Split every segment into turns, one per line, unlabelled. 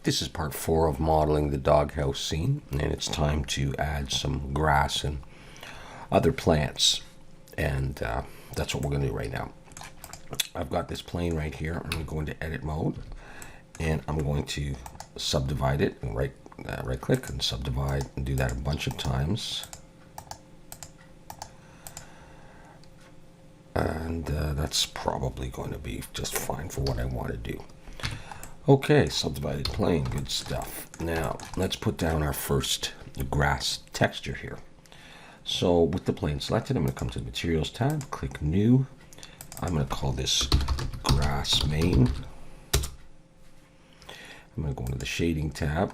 This is part 4 of modeling the doghouse scene, and it's time to add some grass and other plants, and that's what we're going to do right now. I've got this plane right here. I'm going to go into edit mode, and I'm going to subdivide it, and right click and subdivide, and do that a bunch of times. And that's probably going to be just fine for what I want to do. Okay, subdivided plane, good stuff. Now, let's put down our first grass texture here. So with the plane selected, I'm going to come to the Materials tab, click New. I'm going to call this Grass Main. I'm going to go into the Shading tab.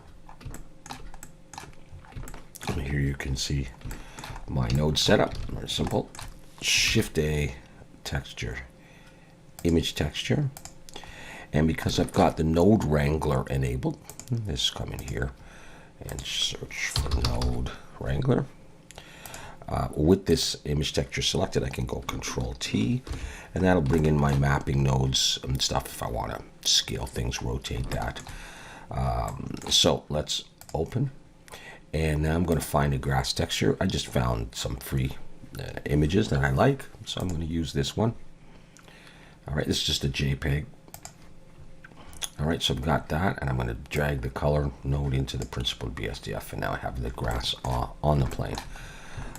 And here you can see my node setup, very simple. Shift-A, texture, image texture. And because I've got the node wrangler enabled, let's come in here and search for node wrangler. With this image texture selected, I can go Control T, and that'll bring in my mapping nodes and stuff if I want to scale things, rotate that. So let's open, and now I'm going to find a grass texture. I just found some free images that I like, so I'm going to use this one. All right, this is just a JPEG. All right, so I've got that, and I'm going to drag the color node into the principled BSDF, and now I have the grass on the plane.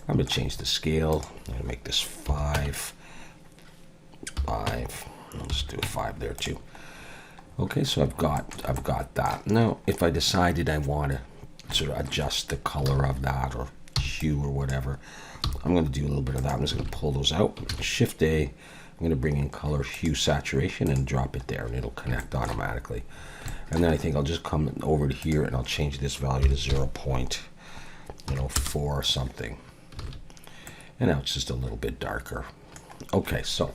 I'm going to change the scale. I'm going to make this 5. Let's do a 5 there too. Okay, so I've got that. Now, if I decided I want to sort of adjust the color of that or hue or whatever, I'm going to do a little bit of that. I'm just going to pull those out. Shift A. I'm going to bring in color, hue, saturation, and drop it there, and it'll connect automatically. And then I think I'll just come over to here, and I'll change this value to 0.4 or something. And now it's just a little bit darker. Okay, so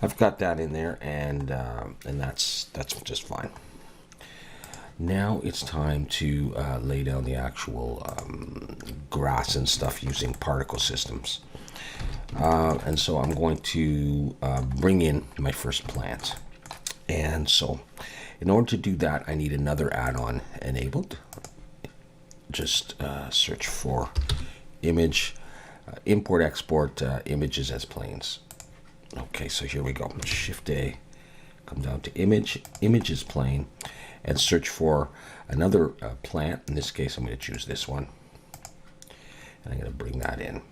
I've got that in there, and that's just fine. Now it's time to lay down the actual grass and stuff using particle systems. And so I'm going to bring in my first plant. And so in order to do that, I need another add-on enabled. Just search for image, import, export images as planes. Okay, so here we go. Shift A, come down to image, images plane, and search for another plant. In this case, I'm going to choose this one. And I'm going to bring that in.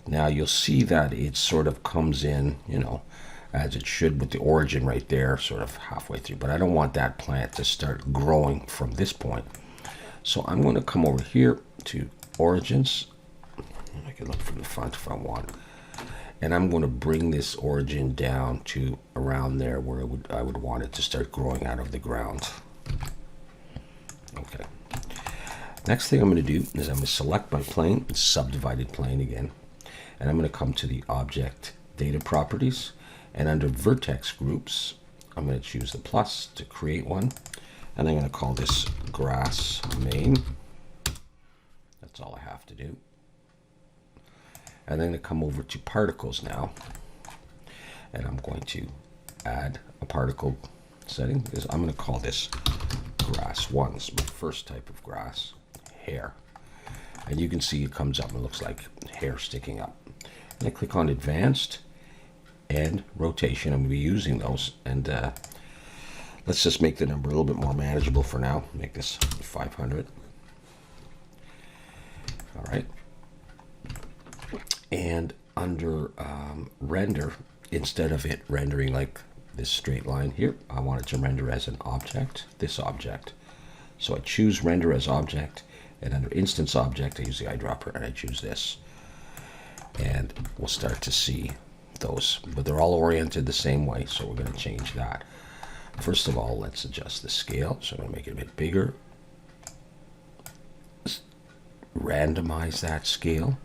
Now you'll see that it sort of comes in, as it should, with the origin right there, sort of halfway through. But I don't want that plant to start growing from this point. So I'm going to come over here to origins. I can look from the front if I want. And I'm going to bring this origin down to around there where I would want it to start growing out of the ground. Okay. Next thing I'm going to do is I'm going to select my plane, it's subdivided plane again. And I'm going to come to the object data properties, and under vertex groups, I'm going to choose the plus to create one, and I'm going to call this grass main. That's all I have to do. And then I'm going to come over to particles now, and I'm going to add a particle setting. I'm going to call this grass 1. This is my first type of grass, hair. And you can see it comes up and it looks like hair sticking up. And I click on advanced and rotation. I'm going to be using those. And let's just make the number a little bit more manageable for now. Make this 500. All right. And under render, instead of it rendering like this straight line here, I want it to render as an object, this object. So I choose render as object. And under instance object, I use the eyedropper, and I choose this. And we'll start to see those, but they're all oriented the same way, so we're going to change that. First of all, let's adjust the scale. So I'm going to make it a bit bigger. Randomize that scale.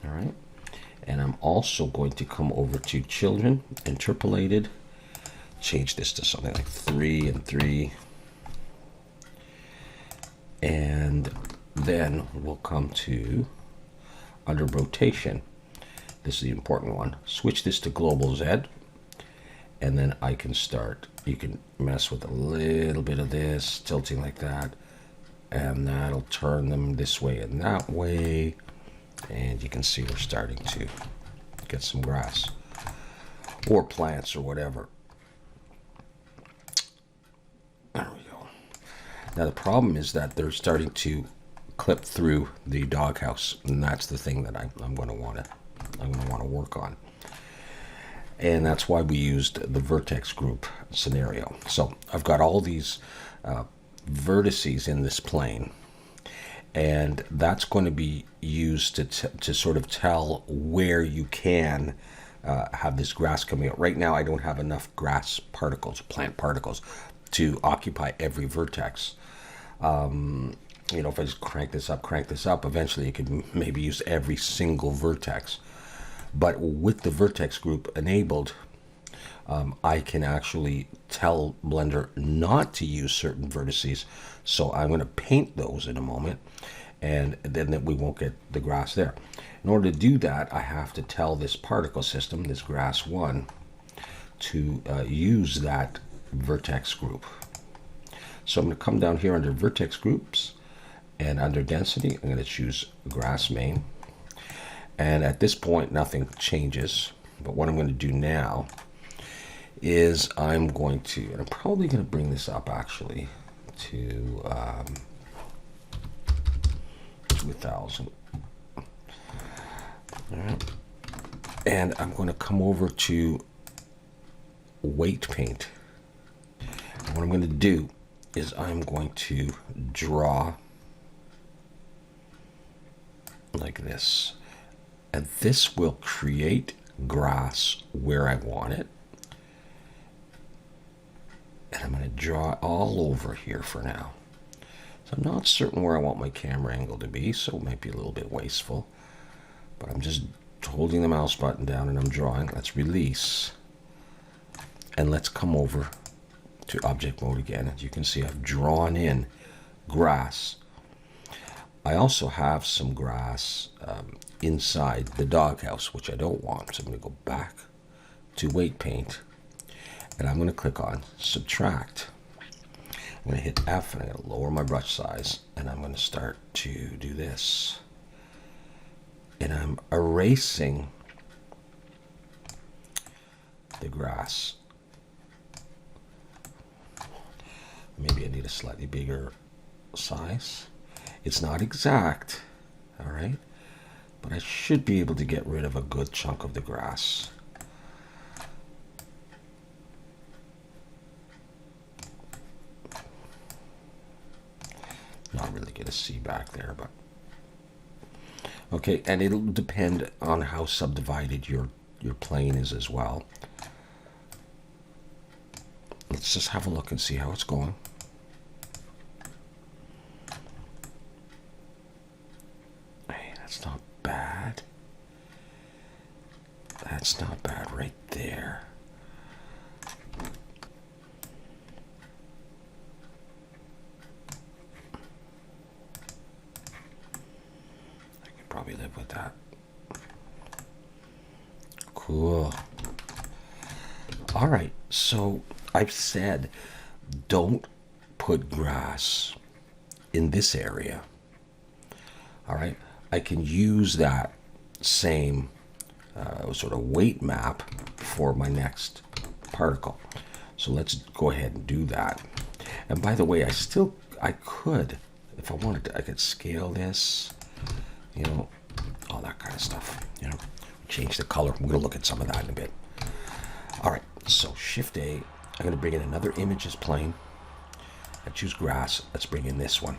All right. And I'm also going to come over to children, interpolated. Change this to something like 3 and 3. And then we'll come to, under rotation, this is the important one, switch this to global Z, And then I can start, you can mess with a little bit of this, tilting like that, and that'll turn them this way and that way. And you can see we're starting to get some grass or plants or whatever. There we go. Now the problem is that they're starting to clip through the doghouse, and that's the thing that I'm going to want to work on. And that's why we used the vertex group scenario. So I've got all these vertices in this plane, and that's going to be used to sort of tell where you can have this grass coming out. Right now I don't have enough grass particles, plant particles, to occupy every vertex. You know, if I just crank this up, eventually you could maybe use every single vertex. But with the vertex group enabled, I can actually tell Blender not to use certain vertices. So I'm going to paint those in a moment, and then we won't get the grass there. In order to do that, I have to tell this particle system, this grass one, to use that vertex group. So I'm going to come down here under vertex groups, and under density, I'm going to choose grass main. And at this point, nothing changes. But what I'm going to do now is I'm going to, and I'm probably going to bring this up actually to 2000. All right. And I'm going to come over to weight paint. And what I'm going to do is I'm going to draw like this. And this will create grass where I want it. And I'm going to draw all over here for now. So I'm not certain where I want my camera angle to be, so it might be a little bit wasteful. But I'm just holding the mouse button down and I'm drawing. Let's release. And let's come over to object mode again. As you can see, I've drawn in grass. I also have some grass inside the doghouse, which I don't want. So I'm going to go back to weight paint, and I'm going to click on subtract. I'm going to hit F, and I'm going to lower my brush size, and I'm going to start to do this. And I'm erasing the grass. Maybe I need a slightly bigger size. It's not exact, all right? But I should be able to get rid of a good chunk of the grass. Not really going to see back there, but okay. And it'll depend on how subdivided your plane is as well. Let's just have a look and see how it's going. Hey, that's not bad. That's not bad right there. I could probably live with that. Cool. All right, so I've said don't put grass in this area. All right, I can use that same sort of weight map for my next particle. So let's go ahead and do that. And by the way, I could, if I wanted to, I could scale this, you know, all that kind of stuff, you know, change the color. We're going to look at some of that in a bit. All right, so Shift A, I'm going to bring in another images plane. I choose grass. Let's bring in this one.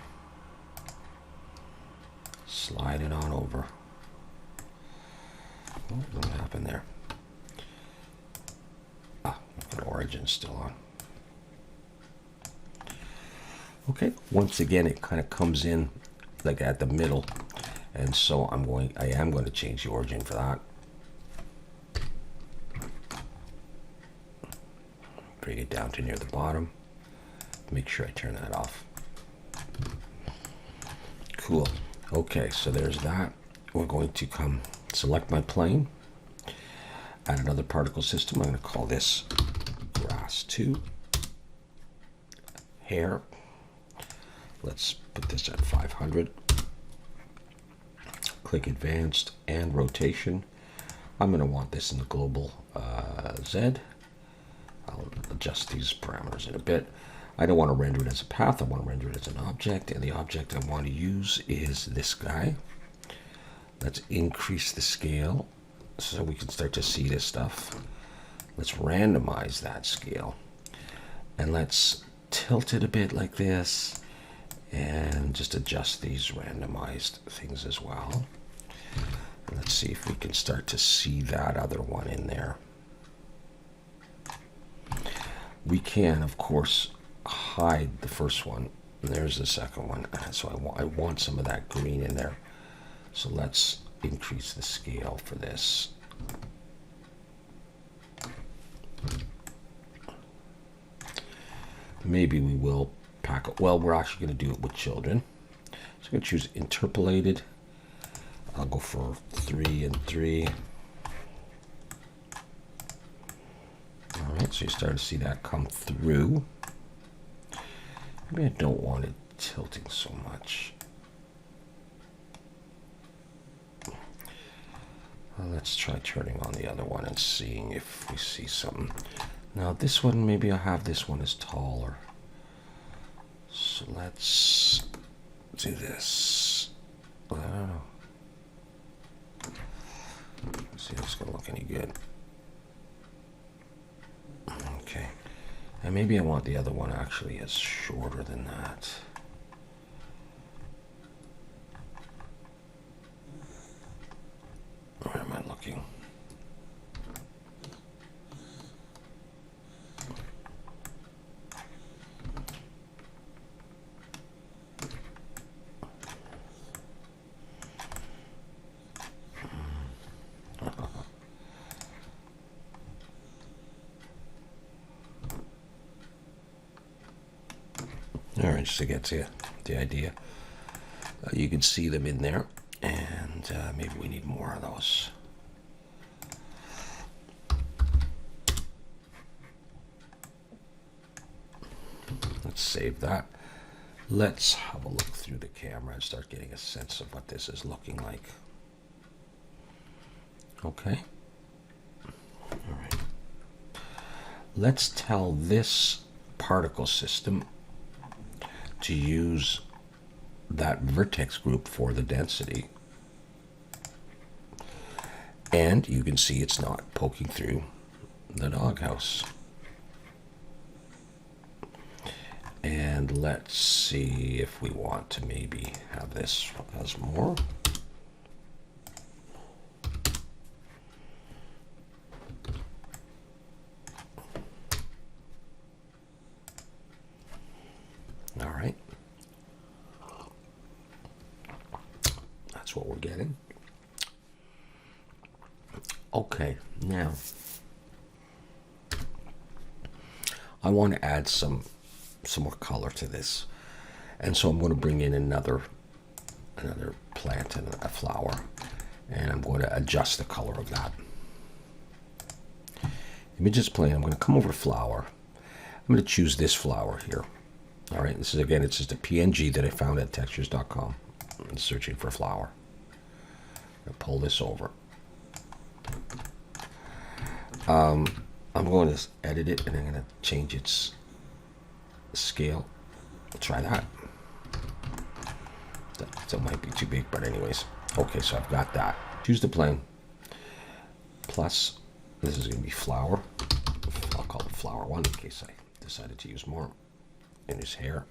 Slide it on over. Oh, what happened there? Ah, the origin's still on. Okay, once again, it kind of comes in like at the middle, and so I am going to change the origin for that. Bring it down to near the bottom. Make sure I turn that off. Cool. Okay, so there's that. We're going to select my plane, add another particle system. I'm going to call this last two. Hair. Let's put this at 500. Click advanced and rotation. I'm going to want this in the global Z. I'll adjust these parameters in a bit. I don't want to render it as a path. I want to render it as an object. And the object I want to use is this guy. Let's increase the scale so we can start to see this stuff. Let's randomize that scale. And let's tilt it a bit like this. And just adjust these randomized things as well. And let's see if we can start to see that other one in there. We can, of course, hide the first one. And there's the second one. So I want some of that green in there. So let's increase the scale for this. Maybe we will pack it. Well, we're actually going to do it with children. So I'm going to choose interpolated. I'll go for 3 and 3. All right, so you start to see that come through. Maybe I don't want it tilting so much. Well, let's try turning on the other one and seeing if we see something. Now this one, maybe I'll have this one as taller. So let's do this. I don't know. Let's see if it's going to look any good. Okay. And maybe I want the other one actually as shorter than that. Where am I looking? All right, just to get to the idea. You can see them in there, and maybe we need more of those. Let's save that. Let's have a look through the camera and start getting a sense of what this is looking like. Okay. All right. Let's tell this particle system to use that vertex group for the density. And you can see it's not poking through the doghouse. And let's see if we want to maybe have this as more. All right. That's what we're getting. Okay, now I want to add some more color to this, and so I'm going to bring in another plant and a flower, and I'm going to adjust the color of that. Image is plain. I'm going to come over to flower. I'm going to choose this flower here. All right, this is, again, it's just a PNG that I found at textures.com. I'm searching for a flower. I'm going to pull this over. I'm going to edit it, and I'm going to change its scale. Try that. That might be too big, but anyways. Okay, so I've got that. Choose the plane. Plus, this is going to be flower. I'll call it flower 1 in case I decided to use more. In his hair.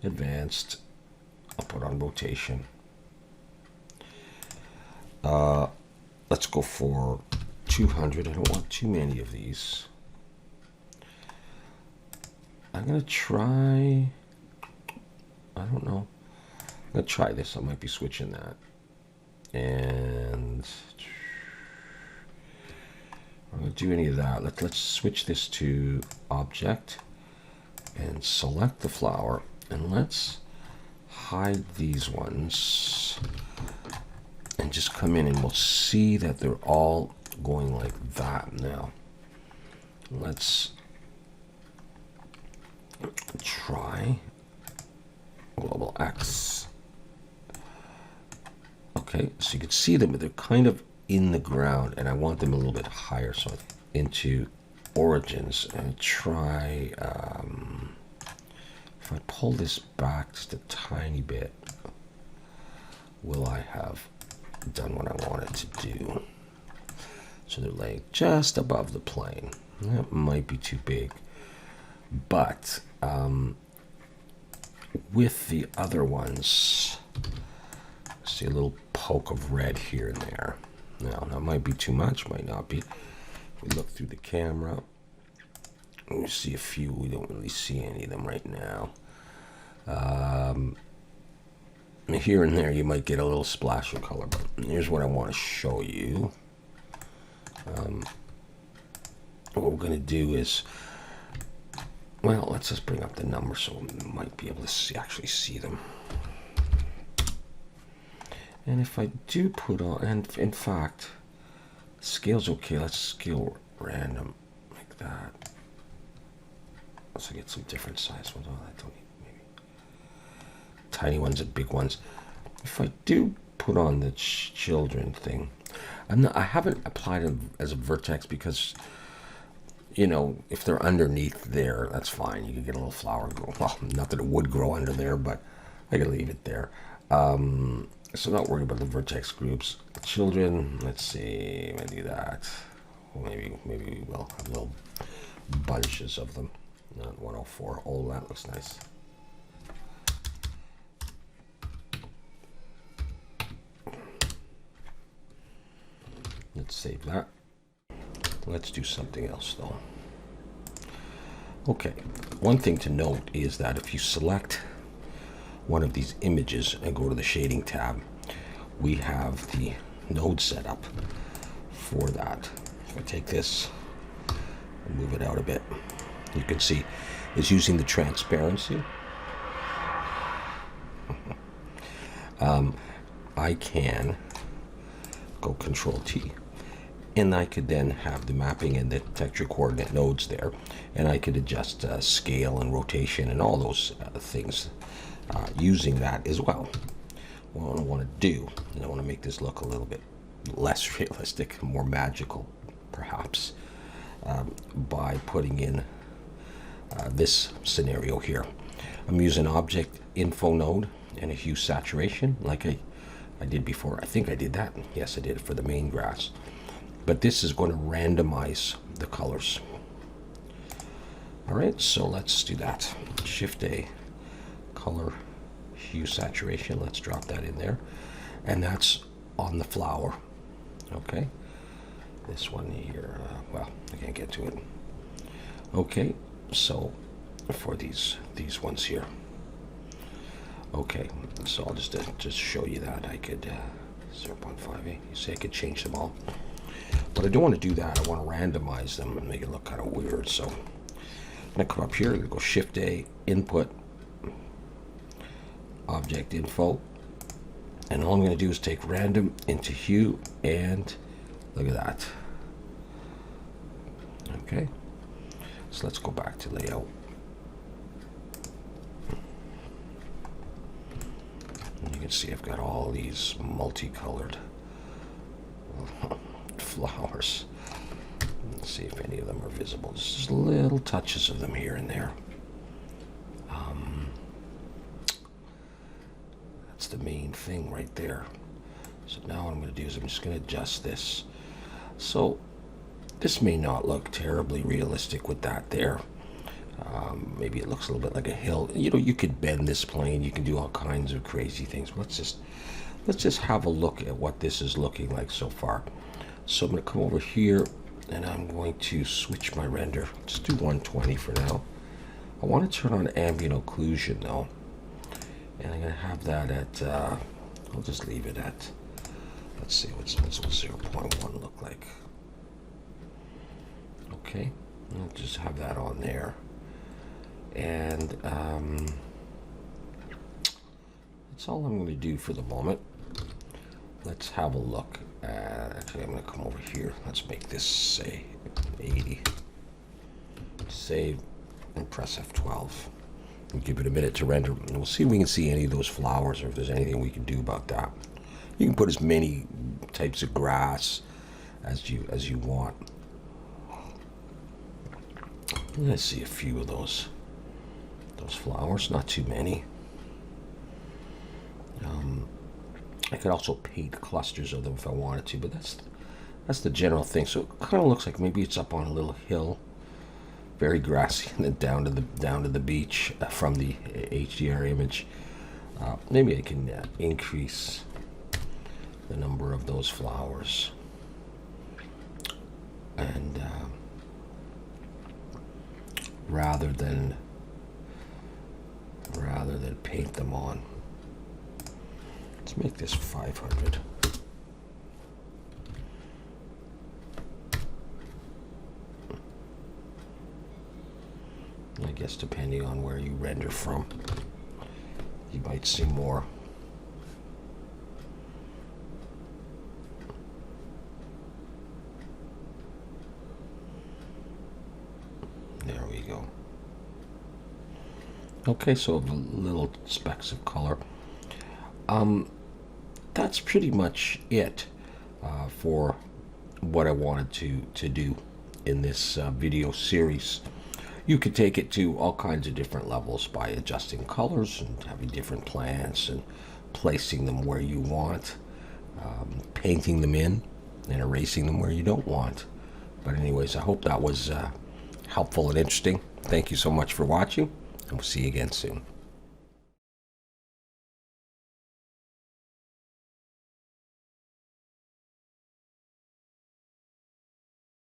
Advanced. I'll put on rotation. Let's go for 200. I don't want too many of these. I'm going to try, I don't know. I'm going to try this. I might be switching that. And I'm going to do any of that. Let's switch this to object and select the flower. And let's hide these ones and just come in, and we'll see that they're all going like that now. let's try global X. Okay, so you can see them, but they're kind of in the ground, and I want them a little bit higher. So into origins and try, if I pull this back just a tiny bit, will I have done what I wanted to do? So they're laying just above the plane. That might be too big, but with the other ones, see a little poke of red here and there. Now, that might be too much, might not be. If we look through the camera, we see a few. We don't really see any of them right now. Here and there, you might get a little splash of color, but here's what I want to show you. What we're going to do is, well, let's just bring up the numbers so we might be able to actually see them. And if I do put on, and in fact, scale's okay. Let's scale random like that. Let's get some different size ones. Oh, I don't need maybe tiny ones and big ones. If I do put on the children thing, I haven't applied it as a vertex because, you know, if they're underneath there, that's fine. You can get a little flower grow. Well, not that it would grow under there, but I can leave it there. So I'm not worried about the vertex groups. Children, let's see, I'm gonna do that. Well, maybe we will have little bunches of them. Not 104. Oh, that looks nice. Let's save that. Let's do something else though. Okay, one thing to note is that if you select one of these images and go to the shading tab, we have the node set up for that. If I take this and move it out a bit, you can see it's using the transparency. I can go Control T, and I could then have the mapping and the texture coordinate nodes there, and I could adjust scale and rotation and all those things using that as well. What I want to do, and I want to make this look a little bit less realistic, more magical perhaps, by putting in this scenario here. I'm using object info node and a hue saturation like I did before. I think I did that. Yes, I did for the main grass. But this is going to randomize the colors. All right, so let's do that. Shift A, color, hue saturation. Let's drop that in there. And that's on the flower. Okay. This one here, well, I can't get to it. Okay, so for these ones here. Okay, so I'll just show you that. I could 0.58. You see, I could change them all. But I don't want to do that. I want to randomize them and make it look kind of weird. So I'm going to come up here, go Shift A, Input, Object Info, and all I'm going to do is take random into hue, and look at that. Okay, so let's go back to layout. And you can see I've got all these multicolored flowers. Let's see if any of them are visible. Just little touches of them here and there. That's the main thing right there. So now what I'm going to do is I'm just going to adjust this. So this may not look terribly realistic with that there. Maybe it looks a little bit like a hill. You know, you could bend this plane. You can do all kinds of crazy things. Let's just have a look at what this is looking like so far. So I'm going to come over here and I'm going to switch my render. Just do 120 for now. I want to turn on ambient occlusion though. And I'm going to have that at, I'll just leave it at, let's see, what's 0.1 look like. Okay, I'll just have that on there. And that's all I'm going to do for the moment. Let's have a look. Actually, I'm going to come over here. Let's make this, say, 80. Save and press F12. And give it a minute to render. And we'll see if we can see any of those flowers or if there's anything we can do about that. You can put as many types of grass as you want. Let's see a few of those flowers, not too many. I could also paint clusters of them if I wanted to, but that's the general thing. So it kind of looks like maybe it's up on a little hill, very grassy, and then down to the beach from the HDR image. Maybe I can increase the number of those flowers, and rather than paint them on. Let's make this 500. I guess depending on where you render from, you might see more. There we go. Okay, so the little specks of color. That's pretty much it for what I wanted to do in this video series. You could take it to all kinds of different levels by adjusting colors and having different plants and placing them where you want, painting them in and erasing them where you don't want. But anyways, I hope that was helpful and interesting. Thank you so much for watching, and we'll see you again soon.